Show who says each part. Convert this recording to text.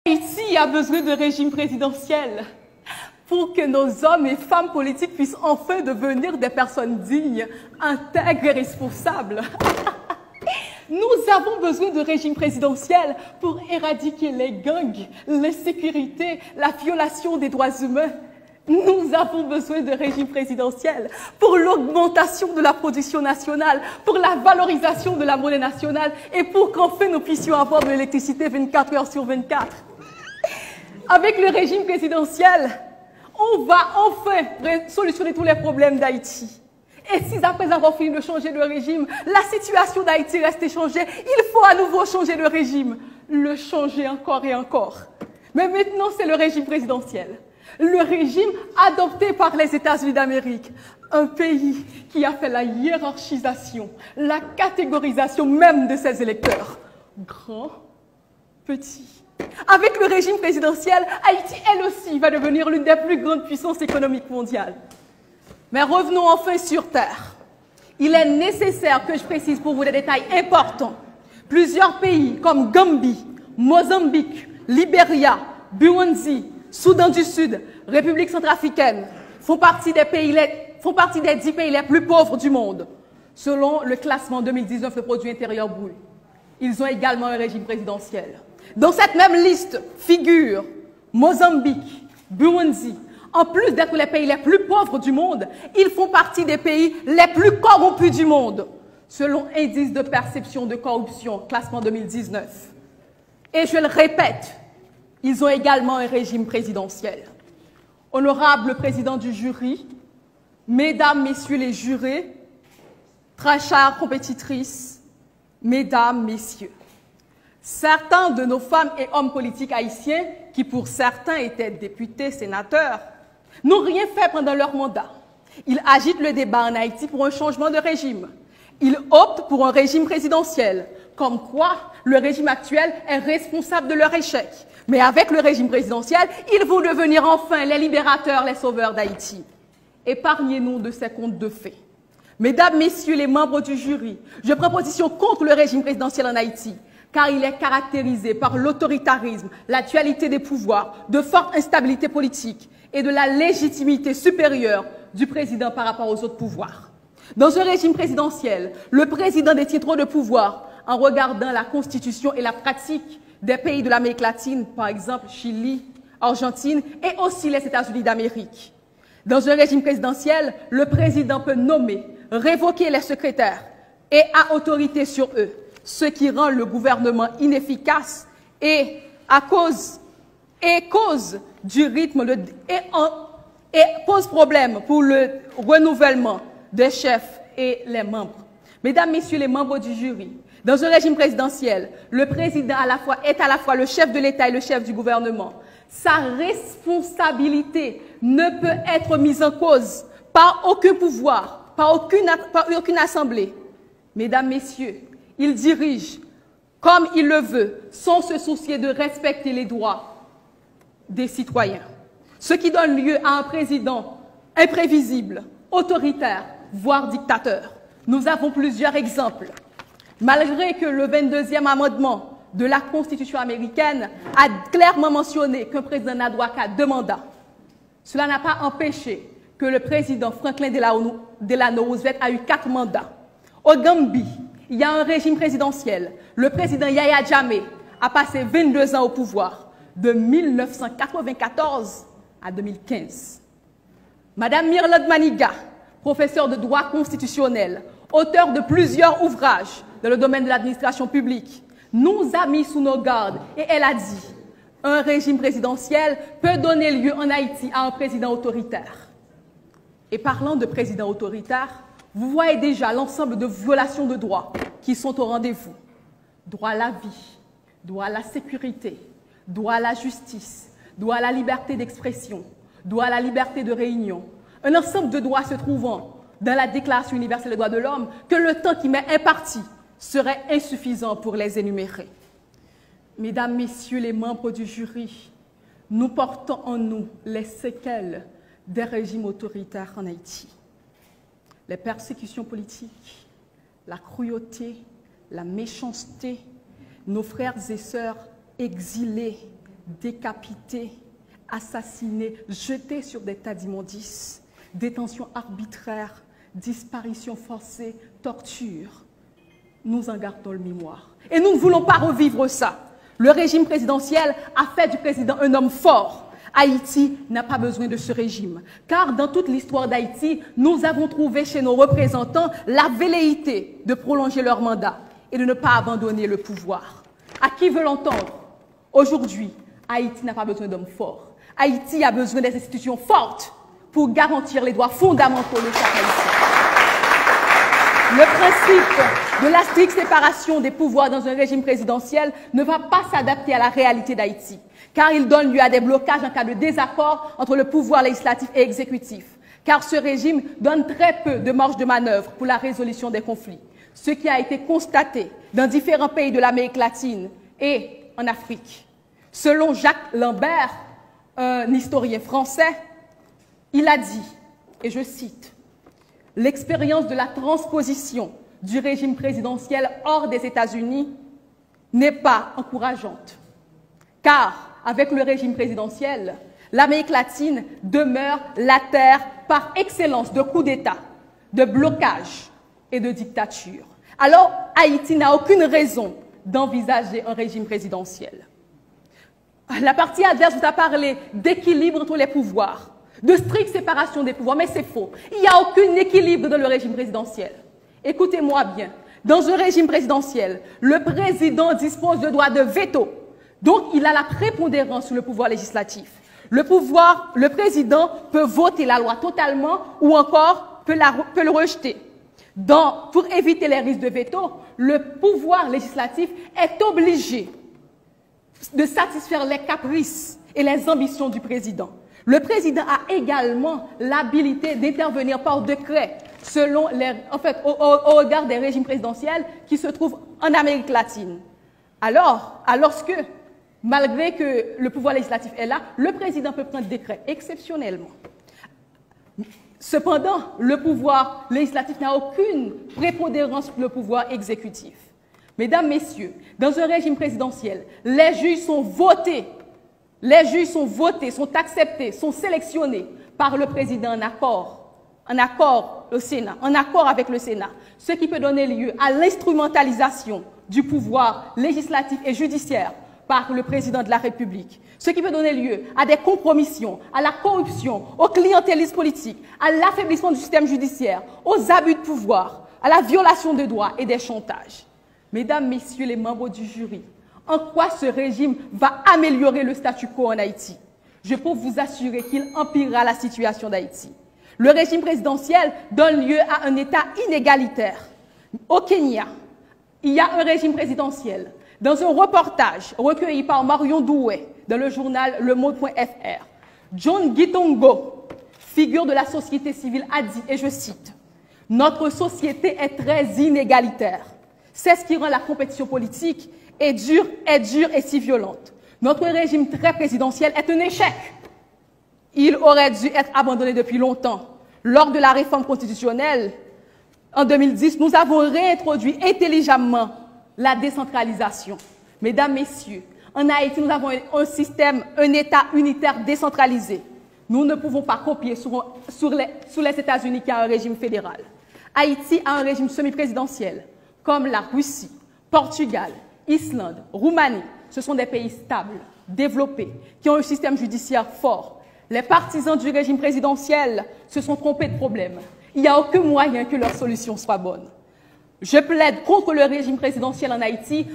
Speaker 1: Haïti a besoin de régime présidentiel pour que nos hommes et femmes politiques puissent enfin devenir des personnes dignes, intègres et responsables. Nous avons besoin de régime présidentiel pour éradiquer les gangs, l'insécurité, la violation des droits humains. Nous avons besoin de régime présidentiel pour l'augmentation de la production nationale, pour la valorisation de la monnaie nationale et pour qu'enfin nous puissions avoir de l'électricité 24 heures sur 24. Avec le régime présidentiel, on va enfin solutionner tous les problèmes d'Haïti. Et si après avoir fini de changer de régime, la situation d'Haïti reste inchangée, il faut à nouveau changer de régime, le changer encore et encore. Mais maintenant, c'est le régime présidentiel. Le régime adopté par les États-Unis d'Amérique, un pays qui a fait la hiérarchisation, la catégorisation même de ses électeurs. Grands, petits. Avec le régime présidentiel, Haïti, elle aussi, va devenir l'une des plus grandes puissances économiques mondiales. Mais revenons enfin sur terre. Il est nécessaire que je précise pour vous des détails importants. Plusieurs pays comme Gambie, Mozambique, Libéria, Burundi, Soudan du Sud, République centrafricaine font partie des 10 pays les plus pauvres du monde, selon le classement 2019 de produit intérieur brut. Ils ont également un régime présidentiel. Dans cette même liste figurent Mozambique, Burundi. En plus d'être les pays les plus pauvres du monde, ils font partie des pays les plus corrompus du monde, selon Indice de perception de corruption, classement 2019. Et je le répète, ils ont également un régime présidentiel. Honorable président du jury, mesdames, messieurs les jurés, très chères compétitrices, mesdames, messieurs, certains de nos femmes et hommes politiques haïtiens, qui pour certains étaient députés, sénateurs, n'ont rien fait pendant leur mandat. Ils agitent le débat en Haïti pour un changement de régime. Ils optent pour un régime présidentiel, comme quoi le régime actuel est responsable de leur échec. Mais avec le régime présidentiel, ils vont devenir enfin les libérateurs, les sauveurs d'Haïti. Épargnez-nous de ces contes de fées. Mesdames, messieurs les membres du jury, je prends position contre le régime présidentiel en Haïti, car il est caractérisé par l'autoritarisme, la dualité des pouvoirs, de forte instabilité politique et de la légitimité supérieure du président par rapport aux autres pouvoirs. Dans un régime présidentiel, le président détient trop de pouvoir en regardant la constitution et la pratique des pays de l'Amérique latine, par exemple Chili, Argentine et aussi les États-Unis d'Amérique. Dans un régime présidentiel, le président peut nommer, révoquer les secrétaires et a autorité sur eux, ce qui rend le gouvernement inefficace et cause du rythme et pose problème pour le renouvellement des chefs et les membres. Mesdames, messieurs les membres du jury, dans un régime présidentiel, le président est à la fois le chef de l'État et le chef du gouvernement. Sa responsabilité ne peut être mise en cause par aucun pouvoir, par aucune assemblée. Mesdames, messieurs, il dirige comme il le veut, sans se soucier de respecter les droits des citoyens. Ce qui donne lieu à un président imprévisible, autoritaire, voire dictateur. Nous avons plusieurs exemples. Malgré que le 22e amendement de la Constitution américaine a clairement mentionné qu'un président n'a droit qu'à 2 mandats, cela n'a pas empêché que le président Franklin Delano Roosevelt a eu 4 mandats. Au Gambie, il y a un régime présidentiel. Le président Yahya Jammeh a passé 22 ans au pouvoir, de 1994 à 2015. Madame Myrlande Maniga, professeure de droit constitutionnel, auteure de plusieurs ouvrages dans le domaine de l'administration publique, nous a mis sous nos gardes et elle a dit « Un régime présidentiel peut donner lieu en Haïti à un président autoritaire. » Et parlant de président autoritaire, vous voyez déjà l'ensemble de violations de droits qui sont au rendez-vous. Droit à la vie, droit à la sécurité, droit à la justice, droit à la liberté d'expression, droit à la liberté de réunion. Un ensemble de droits se trouvant dans la Déclaration universelle des droits de l'homme que le temps qui m'est imparti serait insuffisant pour les énumérer. Mesdames, Messieurs les membres du jury, nous portons en nous les séquelles des régimes autoritaires en Haïti. Les persécutions politiques, la cruauté, la méchanceté, nos frères et sœurs exilés, décapités, assassinés, jetés sur des tas d'immondices, détention arbitraire, disparition forcée, torture. Nous en gardons le mémoire. Et nous ne voulons pas revivre ça. Le régime présidentiel a fait du président un homme fort. Haïti n'a pas besoin de ce régime. Car dans toute l'histoire d'Haïti, nous avons trouvé chez nos représentants la velléité de prolonger leur mandat et de ne pas abandonner le pouvoir. À qui veut l'entendre? Aujourd'hui, Haïti n'a pas besoin d'hommes forts. Haïti a besoin des institutions fortes pour garantir les droits fondamentaux de chaque Haïtien. Le principe de la stricte séparation des pouvoirs dans un régime présidentiel ne va pas s'adapter à la réalité d'Haïti, car il donne lieu à des blocages en cas de désaccord entre le pouvoir législatif et exécutif, car ce régime donne très peu de marge de manœuvre pour la résolution des conflits, ce qui a été constaté dans différents pays de l'Amérique latine et en Afrique. Selon Jacques Lambert, un historien français, il a dit, et je cite, « L'expérience de la transposition du régime présidentiel hors des États-Unis n'est pas encourageante, car avec le régime présidentiel, l'Amérique latine demeure la terre par excellence de coups d'État, de blocage et de dictature. Alors, Haïti n'a aucune raison d'envisager un régime présidentiel. » La partie adverse vous a parlé d'équilibre entre les pouvoirs, de stricte séparation des pouvoirs, mais c'est faux. Il n'y a aucun équilibre dans le régime présidentiel. Écoutez-moi bien. Dans un régime présidentiel, le président dispose de droit de veto. Donc, il a la prépondérance sur le pouvoir législatif. Le président peut voter la loi totalement ou encore peut le rejeter. Pour éviter les risques de veto, le pouvoir législatif est obligé de satisfaire les caprices et les ambitions du président. Le président a également l'habilité d'intervenir par décret selon au regard des régimes présidentiels qui se trouvent en Amérique latine. Alors que, malgré que le pouvoir législatif est là, le président peut prendre décret exceptionnellement. Cependant, le pouvoir législatif n'a aucune prépondérance sur le pouvoir exécutif. Mesdames, Messieurs, dans un régime présidentiel, les juges sont votés. Les juges sont votés, sont acceptés, sont sélectionnés par le président en accord avec le Sénat, ce qui peut donner lieu à l'instrumentalisation du pouvoir législatif et judiciaire par le président de la République, ce qui peut donner lieu à des compromissions, à la corruption, au clientélisme politique, à l'affaiblissement du système judiciaire, aux abus de pouvoir, à la violation de droits et des chantages. Mesdames, Messieurs les membres du jury, en quoi ce régime va améliorer le statu quo en Haïti? Je peux vous assurer qu'il empirera la situation d'Haïti. Le régime présidentiel donne lieu à un État inégalitaire. Au Kenya, il y a un régime présidentiel. Dans un reportage recueilli par Marion Doué dans le journal Le Monde.fr, John Gitongo, figure de la société civile, a dit, et je cite, « Notre société est très inégalitaire. C'est ce qui rend la compétition politique est dure et si violente. Notre régime très présidentiel est un échec. Il aurait dû être abandonné depuis longtemps. Lors de la réforme constitutionnelle, en 2010, nous avons réintroduit intelligemment la décentralisation. Mesdames, Messieurs, en Haïti, nous avons un État unitaire décentralisé. Nous ne pouvons pas copier sur les États-Unis qui a un régime fédéral. Haïti a un régime semi-présidentiel, comme la Russie, Portugal, Islande, Roumanie. Ce sont des pays stables, développés, qui ont un système judiciaire fort. Les partisans du régime présidentiel se sont trompés de problème. Il n'y a aucun moyen que leur solution soit bonne. Je plaide contre le régime présidentiel en Haïti